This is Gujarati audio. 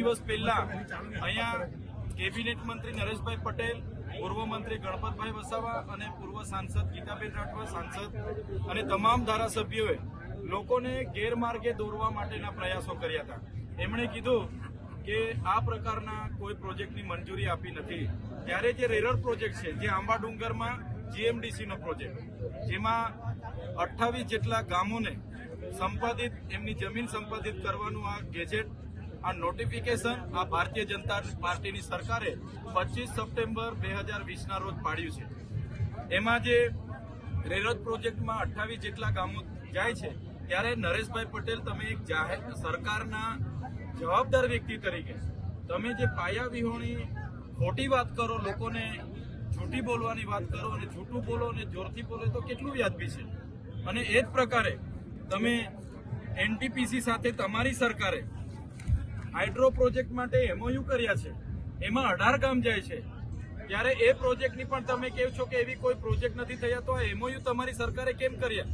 દિવસ પહેલા અહીંયા કેબિનેટ મંત્રી નરેશભાઈ પટેલ, પૂર્વ મંત્રી ગણપતભાઈ વસાવા અને પૂર્વ સાંસદ ગીતાબેન રાઠવા સાંસદ અને તમામ ધારાસભ્યોએ લોકોને ગેરમાર્ગે દોરવા માટેના પ્રયાસો કર્યા હતા. એમણે કીધું કે આ પ્રકારના કોઈ પ્રોજેક્ટની મંજૂરી આપી નથી. ત્યારે જે રેરર પ્રોજેક્ટ છે, જે આંબા ડુંગરમાં જીએમડીસીનો પ્રોજેક્ટ, જેમાં 28 જેટલા ગામોને સંપાદિત, એમની જમીન સંપાદિત કરવાનું આ ગેજેટ, આ નોટિફિકેશન આ ભારતીય જનતા પાર્ટીની સરકારે 25 સપ્ટેમ્બર 2020ના રોજ પાડ્યું છે. એમાં જે રેરર પ્રોજેક્ટમાં 28 જેટલા ગામો જાય છે, ત્યારે નરેશભાઈ પટેલ, તમે એક જાહેર સરકારના જવાબદાર વ્યક્તિ તરીકે તમે જે પાયા વિહોણી ખોટી વાત કરો, લોકોને જૂઠી બોલવાની વાત કરો અને જૂઠું બોલો અને જોરથી બોલો તો કેટલું વ્યાજબી છે. અને એ જ પ્રકારે તમે એનટીપીસી સાથે તમારી સરકારે હાઇડ્રો પ્રોજેક્ટ માટે એમઓયુ કર્યા છે, એમાં 18 ગામ જાય છે. ત્યારે એ પ્રોજેક્ટની પણ તમે કહો છો કે એવી કોઈ પ્રોજેક્ટ નથી થયા, તો આ એમઓયુ તમારી સરકારે કેમ કર્યા?